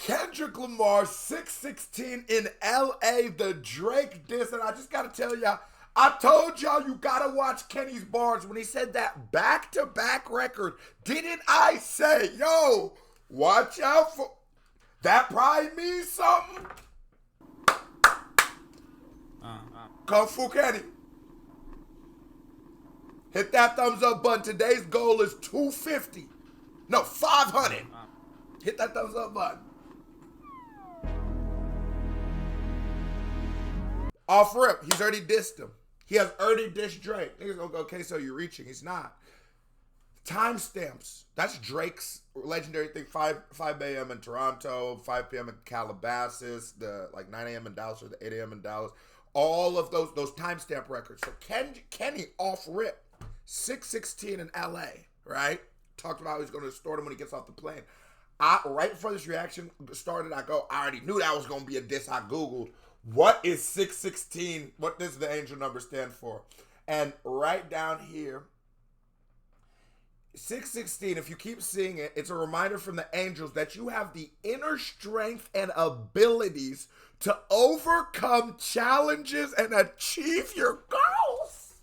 Kendrick Lamar, 616 in LA, the Drake diss. And I just got to tell y'all, I told y'all you got to watch Kenny's bars when he said that back-to-back record. Didn't I say, yo, watch out for... That probably means something. Kung Fu Kenny. Hit that thumbs up button. Today's goal is 250. No, 500. Hit that thumbs up button. Off rip, he's already dissed him. He has already dissed Drake. Niggas gonna go, okay, so you're reaching. He's not. Timestamps. That's Drake's legendary thing. 5 a.m. in Toronto, 5 p.m. in Calabasas, the like 9 a.m. in Dallas or the 8 a.m. in Dallas. All of those timestamp records. So Kenny off rip, 616 in LA, right? Talked about how he's going to distort him when he gets off the plane. Right before this reaction started, I already knew that was going to be a diss. I Googled, what is 616? What does the angel number stand for? And right down here, 616, if you keep seeing it, it's a reminder from the angels that you have the inner strength and abilities to overcome challenges and achieve your goals.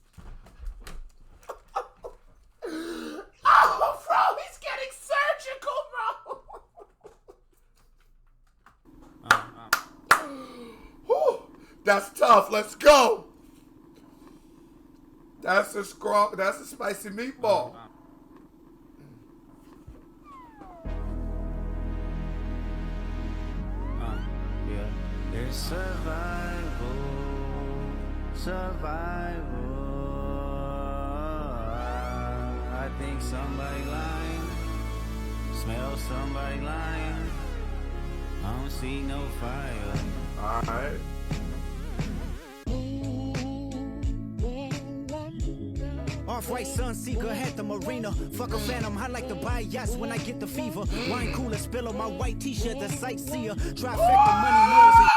Oh, bro, he's getting surgical, bro. Whew, that's tough. Let's go. That's a spicy meatball. There's survival. I think somebody lying. Smell somebody lying. I don't see no fire. Alright. Off-white Sunseeker had the marina. Fuck a phantom, I like to buy yachts when I get the fever. Wine cooler, spill on my white t-shirt, the sightseer. Trifecta, money, millions.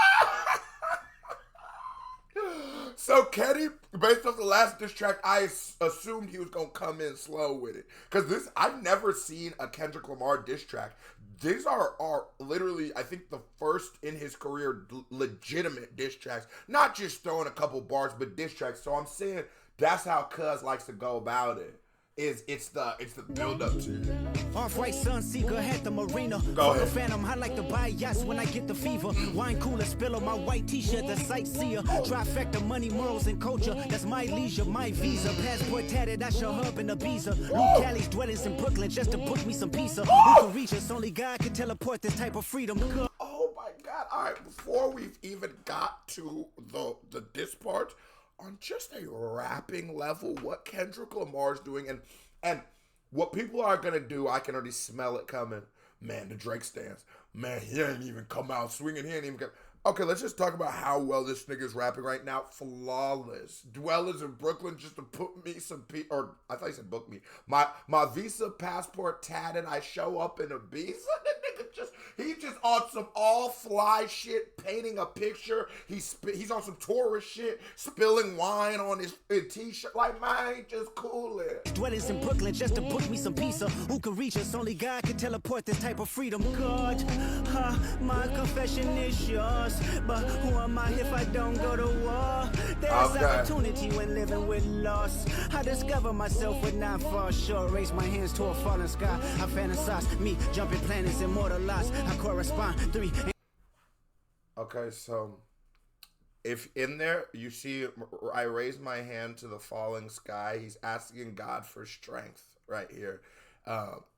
So Kenny, based off the last diss track, I assumed he was going to come in slow with it. Because I've never seen a Kendrick Lamar diss track. These are literally, I think, the first in his career legitimate diss tracks. Not just throwing a couple bars, but diss tracks. So I'm saying that's how Cuz likes to go about it. It's the build up to it. Off-white Sunseeker had the marina. Go ahead. Fuck a phantom, I like to buy yachts when I get the fever. Wine cooler, spill on my white t-shirt, the sightseer. Trifecta, money, morals, and culture. That's my leisure, my visa. Passport tatted, I show hub in Ibiza. Luke Cali's dwellings in Brooklyn just to book me some pizza. Who can reach us? Only God can teleport this type of freedom. Oh my God. All right, before we've even got to the diss part, on just a rapping level, what Kendrick Lamar is doing and what people are going to do, I can already smell it coming. Man, the Drake stance. Man, he ain't even come out swinging. He ain't even got... Okay, let's just talk about how well this nigga's rapping right now. Flawless. Dwellers in Brooklyn just to put me some... Or, I thought he said book me. My Visa passport tatted. I show up in Ibiza. The nigga he just on some all-fly shit, painting a picture. He's on some tourist shit, spilling wine on his t-shirt. Like, man, just cool it. Dwellings in Brooklyn just to book me some pizza. Who can reach us? Only God can teleport this type of freedom. God, my confession is yours. But who am I if I don't go to war? There's opportunity when living with loss. I discover myself would not fall short. Raise my hands to a falling sky. I fantasize me jumping planets, immortalized. I correspond 3. Okay, so if in there you see I raise my hand to the falling sky, he's asking God for strength right here.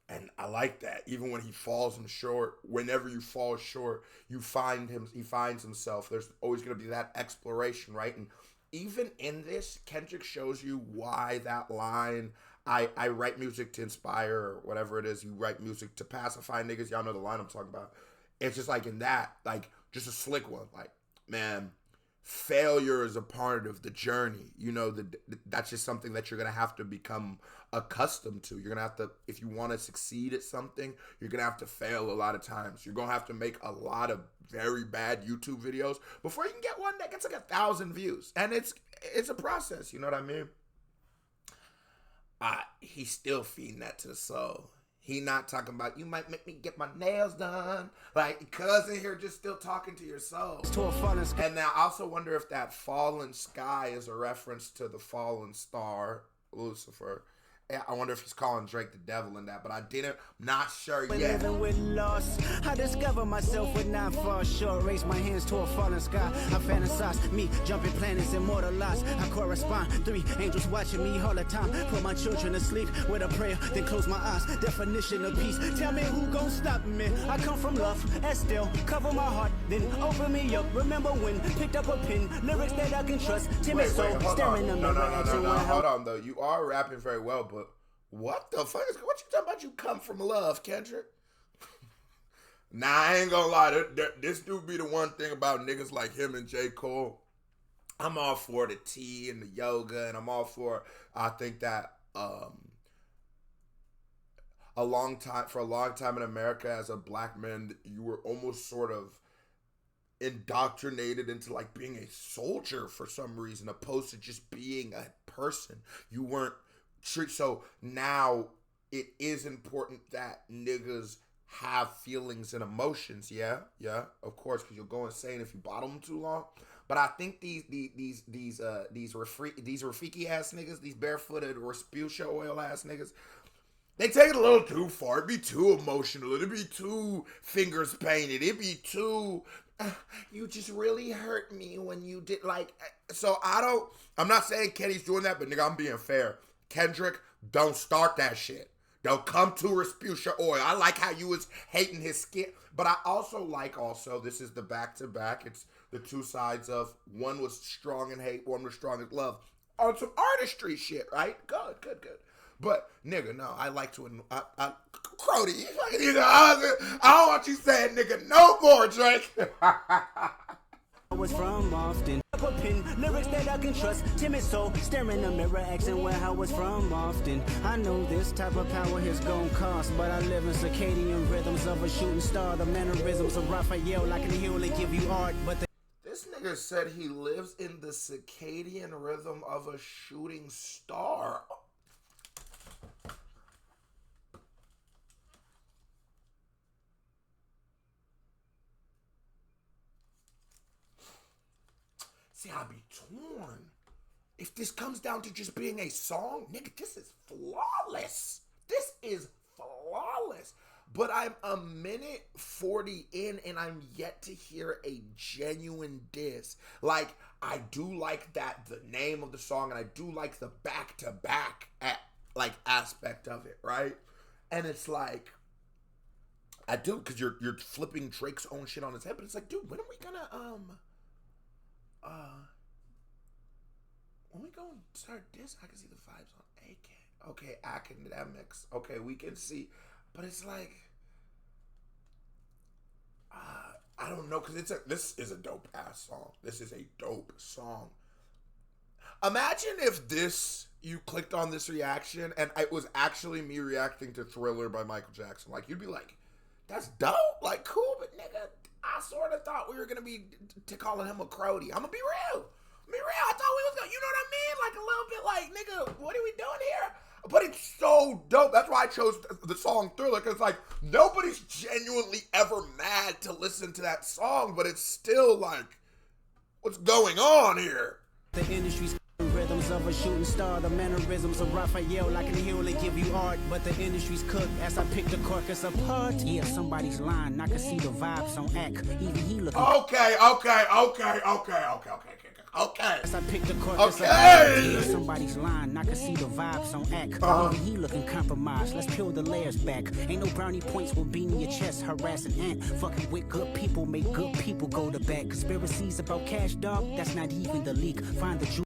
And I like that. Even when he falls short, whenever you fall short, he finds himself. There's always going to be that exploration, right? And even in this, Kendrick shows you why that line, I write music to inspire, or whatever it is, you write music to pacify niggas. Y'all know the line I'm talking about. It's just like in that, like just a slick one. Like, man, failure is a part of the journey. You know, that's just something that you're going to have to become accustomed to. You're going to have to, if you want to succeed at something, you're going to have to fail a lot of times. You're going to have to make a lot of very bad YouTube videos before you can get one that gets like 1,000 views. And it's a process, you know what I mean? He's still feeding that to the soul. He not talking about, you might make me get my nails done. Like, cousin here just still talking to your soul. And now I also wonder if that fallen sky is a reference to the fallen star, Lucifer. I wonder if he's calling Drake the devil in that, but I'm not sure yet. Living with loss, I discover myself would not fall short. Raise my hands to a falling sky. I fantasize me jumping planets, immortalized. I correspond. 3 angels watching me all the time. Put my children to sleep with a prayer, then close my eyes. Definition of peace. Tell me who gon' stop me. I come from love, and still cover my heart, then open me up. Remember when picked up a pen, lyrics that I can trust. Timid soul, staring at me. No. Hold on though. You are rapping very well, but what the fuck is what you talking about? You come from love, Kendrick? Nah, I ain't gonna lie. This dude be the one thing about niggas like him and J. Cole. I'm all for the tea and the yoga, and I'm all for. I think that a long time in America as a black man, you were almost sort of indoctrinated into like being a soldier for some reason, opposed to just being a person. You weren't. So now it is important that niggas have feelings and emotions. Yeah, of course, because you'll go insane if you bottle them too long. But I think these Rafiki ass niggas, these barefooted Respucia oil ass niggas, they take it a little too far. It'd be too emotional. It'd be too fingers painted. It'd be too. You just really hurt me when you did like. So I'm not saying Kenny's doing that, but nigga, I'm being fair. Kendrick, don't start that shit. Don't come to Respucia oil. I like how you was hating his skin. But I also like this is the back-to-back. It's the two sides of one was strong in hate, one was strong in love. On some artistry shit, right? Good. But, nigga, no, I like to, Crody, I don't want you saying nigga no more, Drake. I was from often. Pin lyrics that I can trust. Timid soul, staring in the mirror, asking where I was from often. I know this type of power is gon' cost, but I live in circadian rhythms of a shooting star. The mannerisms of Raphael, like an heal, they give you art, but this nigga said he lives in the circadian rhythm of a shooting star. See, I be torn. If this comes down to just being a song, nigga, this is flawless. This is flawless. But I'm a minute 40 in and I'm yet to hear a genuine diss. Like, I do like that, the name of the song, and I do like the back-to-back aspect of it, right? And it's like, I do, because you're flipping Drake's own shit on his head, but it's like, dude, when are we gonna, when we go and start this, I can see the vibes on AK. Okay, academics. Okay, we can see. But it's like, I don't know, because this is a dope-ass song. This is a dope song. Imagine if you clicked on this reaction, and it was actually me reacting to Thriller by Michael Jackson. Like, you'd be like, that's dope. Like, cool, but nigga, I sort of thought we were going to be calling him a Crody. I'm going to be real. I thought we was going to, you know what I mean? Like a little bit like, nigga, what are we doing here? But it's so dope. That's why I chose the song Thriller, because like, nobody's genuinely ever mad to listen to that song, but it's still like, what's going on here? the industry's rhythms of a shooting star, the mannerisms of Raphael, like an hero, they give you art, but the industry's cooked as I pick the carcass apart. Yeah, somebody's lying, I can see the vibes on act. Even he looking. Okay. As I pick the carcass apart. Yeah, somebody's lying, I can see the vibes on act. Even he looking compromised. Let's peel the layers back. Ain't no brownie points will be in your chest, harassing ant. Fucking with good people, make good people go to bed. Conspiracies about cash, dog, that's not even the leak. Find the truth.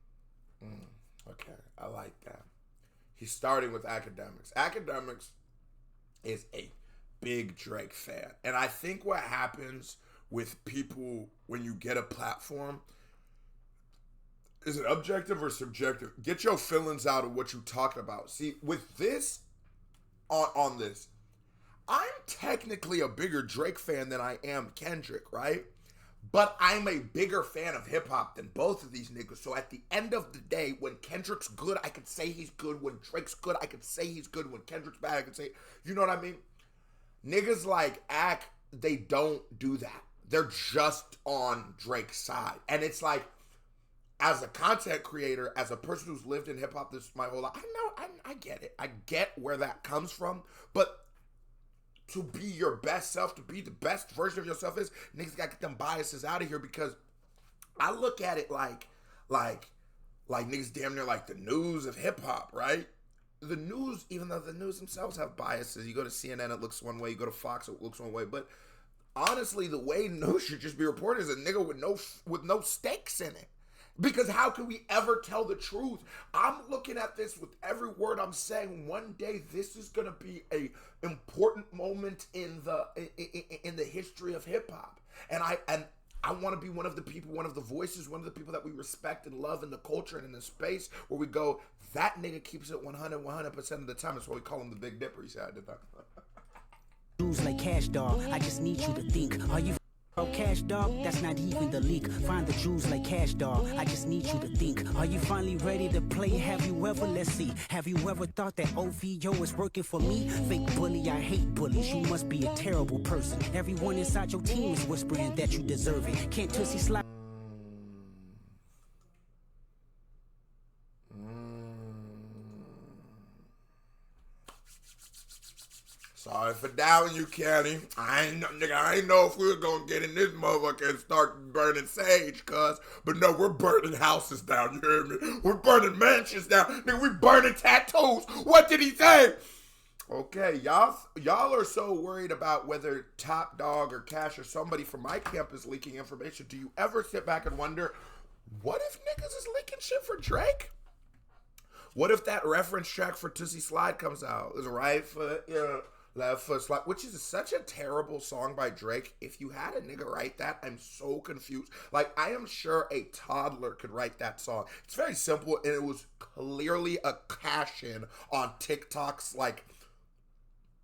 Okay, I like that. He's starting with Academics. Academics is a big Drake fan. And I think what happens with people when you get a platform, is it objective or subjective? Get your feelings out of what you're talking about. See, with this, on this, I'm technically a bigger Drake fan than I am Kendrick, right? But I'm a bigger fan of hip hop than both of these niggas. So at the end of the day, when Kendrick's good, I could say he's good. When Drake's good, I could say he's good. When Kendrick's bad, I could say, you know what I mean? Niggas like Ack, they don't do that. They're just on Drake's side. And it's like, as a content creator, as a person who's lived in hip hop this my whole life, I get it. I get where that comes from. But to be your best self, to be the best version of yourself is, niggas gotta get them biases out of here, because I look at it like niggas damn near like the news of hip hop, right? The news, even though the news themselves have biases, you go to CNN, it looks one way, you go to Fox, it looks one way, but honestly, the way news should just be reported is a nigga with no stakes in it. Because how can we ever tell the truth? I'm looking at this with every word I'm saying. One day, this is gonna be a important moment in the history of hip hop, and I want to be one of the people, one of the voices, one of the people that we respect and love in the culture and in the space where we go, that nigga keeps it 100% of the time. That's why we call him the Big Dipper. He said I did that. Dudes like Cash Dog, I just need you to think. Are you Cash Dog? That's not even the leak. Find the Jews like Cash Dog. I just need you to think. Are you finally ready to play? Have you ever, let's see, have you ever thought that OVO is working for me? Fake bully, I hate bullies. You must be a terrible person. Everyone inside your team is whispering that you deserve it. Can't Tootsie slide. Sorry for doubting you, Kenny. I ain't know if we were gonna get in this motherfucker and start burning sage, but no, we're burning houses down, you hear me? We're burning mansions down. Nigga, we burning tattoos. What did he say? Okay, y'all are so worried about whether Top Dog or Cash or somebody from my camp is leaking information. Do you ever sit back and wonder, what if niggas is leaking shit for Drake? What if that reference track for Tootsie Slide comes out? Is right foot, left foot slide, which is such a terrible song by Drake. If you had a nigga write that, I'm so confused. Like, I am sure a toddler could write that song. It's very simple, and it was clearly a cash-in on TikTok's, like,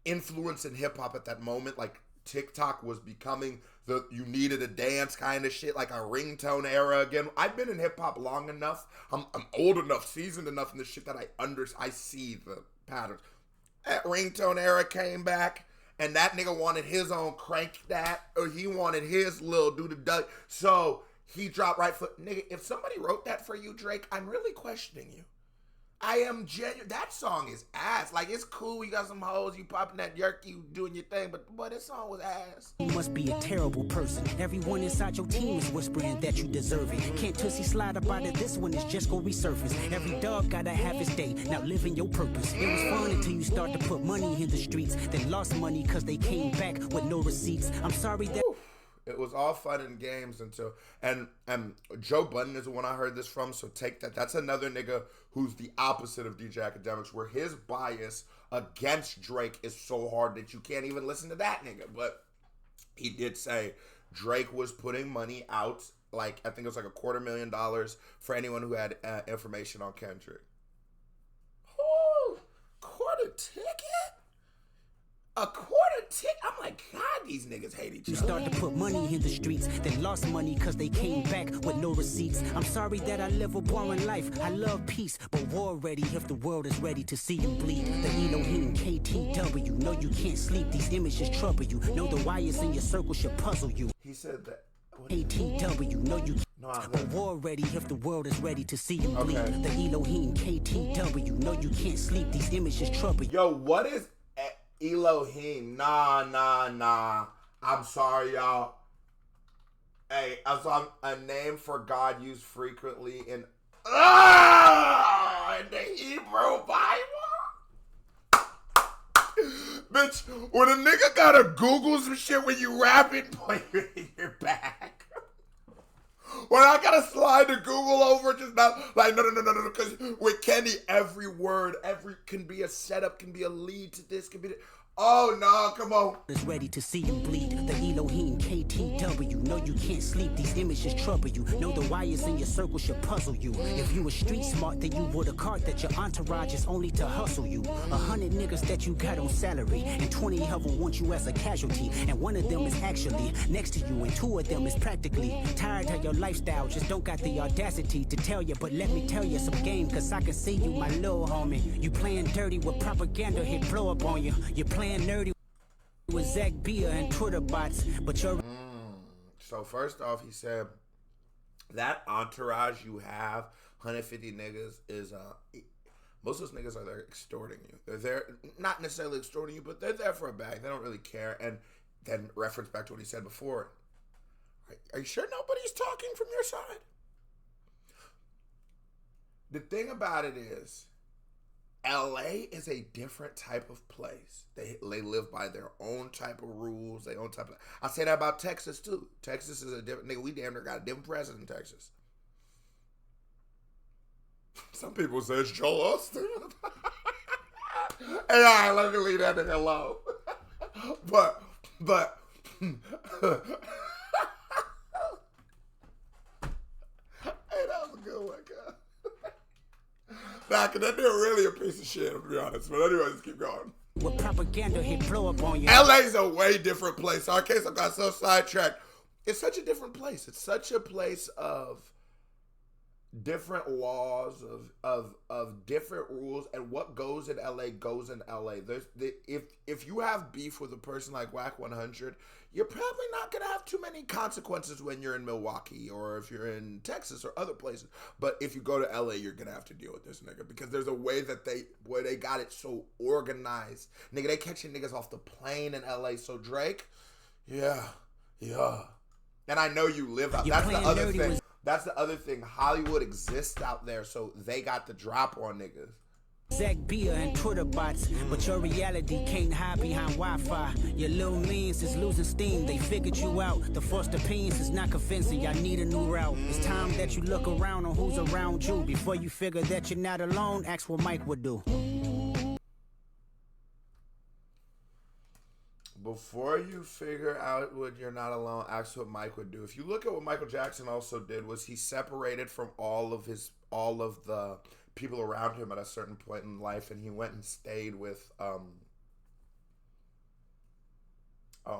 influence in hip-hop at that moment. Like, TikTok was becoming the you needed a dance kind of shit, like a ringtone era again. I've been in hip-hop long enough. I'm old enough, seasoned enough in this shit that I see the patterns. That ringtone era came back, and that nigga wanted his own crank that, or he wanted his little do-the-duck. So he dropped right foot. Nigga, if somebody wrote that for you, Drake, I'm really questioning you. I am genuine. That song is ass. Like, it's cool. You got some hoes. You popping that yerk. You doing your thing. But, boy, this song was ass. You must be a terrible person. Everyone inside your team is whispering that you deserve it. Can't Tootsie slide about it. This one is just gonna resurface. Every dog gotta have his day. Now living your purpose. It was fun until you start to put money in the streets. Then lost money because they came back with no receipts. I'm sorry that... It was all fun and games until, and Joe Budden is the one I heard this from, so take that. That's another nigga who's the opposite of DJ Academics, where his bias against Drake is so hard that you can't even listen to that nigga. But he did say Drake was putting money out, like, I think it was like $250,000 for anyone who had information on Kendrick. Oh, quarter ticket? A quarter tick? I'm like, God, these niggas hate each other. You start to put money in the streets, then lost money because they came back with no receipts. I'm sorry that I live a boring life. I love peace, but war ready if the world is ready to see you bleed. The Elohim KTW, know you can't sleep. These images trouble you. Know the wires in your circle should puzzle you. He said that. KTW, know you can't. War ready if the world is ready to see you bleed. The Elohim KTW, know you can't sleep. These images trouble you. Yo, what is Elohim? Nah. I'm sorry, y'all. Hey, I'm a name for God used frequently in the Hebrew Bible. Bitch, when a nigga gotta Google some shit when you rap it, boy, you're back. When I gotta slide the Google over, just not like no, because with Kenny, every word, can be a setup, can be a lead to this, can be. Oh no, come on. Is ready to see you bleed. The Elohim KTW. No, you can't sleep. These images trouble you. Know the wires in your circle should puzzle you. If you were street smart, then you would have caught that your entourage is only to hustle you. 100 niggas that you got on salary, and 20 of them want you as a casualty. And one of them is actually next to you, and 2 of them is practically tired of your lifestyle. Just don't got the audacity to tell you. But let me tell you some game, cause I can see you, my little homie. You playing dirty with propaganda, hit blow up on you. You're playing nerdy with Zach Bia and Twitter bots, but you're So first off, he said that entourage you have, 150 niggas, is most of those niggas are there extorting you. They're there, not necessarily extorting you, but they're there for a bag. They don't really care. And then reference back to what he said before. Are you sure nobody's talking from your side? The thing about it is, LA is a different type of place. They live by their own type of rules, their own type of... I say that about Texas too. Texas is a different... Nigga, we damn near got a different president in Texas. Some people say it's Joel Osteen. Hey, all right, let me leave that nigga alone. But... Hey, that was a good one, God. Nah, cause that dude really a piece of shit, to be honest. But anyway, let's keep going. with propaganda, hit blow up on you. LA's a way different place. So in case I got so sidetracked, it's such a different place. It's such a place of different laws, of different rules, and what goes in LA goes in LA. If you have beef with a person like Whack 100, you're probably not gonna have too many consequences when you're in Milwaukee or if you're in Texas or other places. But if you go to LA, you're gonna have to deal with this nigga because there's a way that they got it so organized. Nigga, they catching niggas off the plane in LA. So Drake, yeah. And I know you live out. That's the other thing. That's the other thing. Hollywood exists out there, so they got the drop on niggas. Zach Bia and Twitter bots, but your reality can't hide behind Wi-Fi. Your little means is losing steam. They figured you out. The first opinions is not convincing. Y'all need a new route. It's time that you look around on who's around you. Before you figure that you're not alone, ask what Mike would do. Before you figure out what you're not alone, ask what Mike would do. If you look at what Michael Jackson also did, was he separated from all of the people around him at a certain point in life, and he went and stayed with oh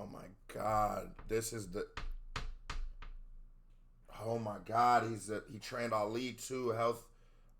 my God, he trained Ali too, health.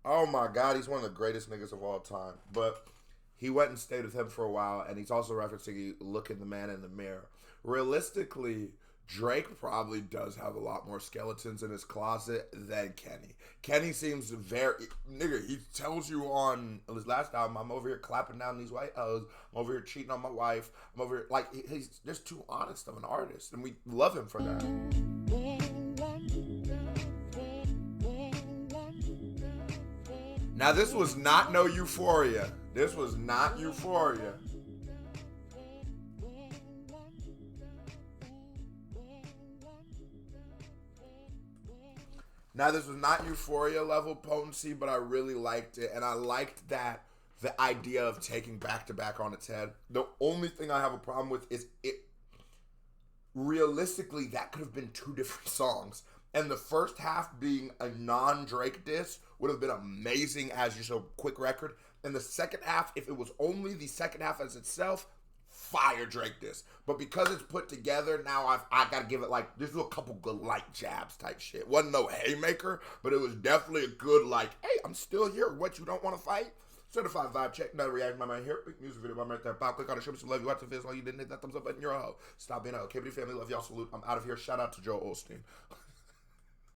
Oh my God, he's one of the greatest niggas of all time. But he went and stayed with him for a while, and he's also referencing looking the man in the mirror. Realistically, Drake probably does have a lot more skeletons in his closet than Kenny. Kenny seems very... Nigga, he tells you on his last album, I'm over here clapping down these white hoes. I'm over here cheating on my wife. I'm over here... Like, he's just too honest of an artist, and we love him for that. Now, this was not no Euphoria. This was not Euphoria. Now, this was not Euphoria level potency, but I really liked it. And I liked that the idea of taking back-to-back on its head. The only thing I have a problem with is it. Realistically, that could have been 2 different songs. And the first half being a non-Drake diss would have been amazing as just a quick record. And the second half, if it was only the second half as itself, fire Drake diss. But because it's put together, now I got to give it like, there's a couple good light jabs type shit. Wasn't no haymaker, but it was definitely a good like, hey, I'm still here. What, you don't want to fight? Certified vibe check. Another reaction by my here. Big music video by my right there. Pop, click on the show me some love. You watch the videos. All you didn't hit that thumbs up button. You're a hoe. Stop being a hoe. KBD family. Love y'all. Salute. I'm out of here. Shout out to Joel Osteen.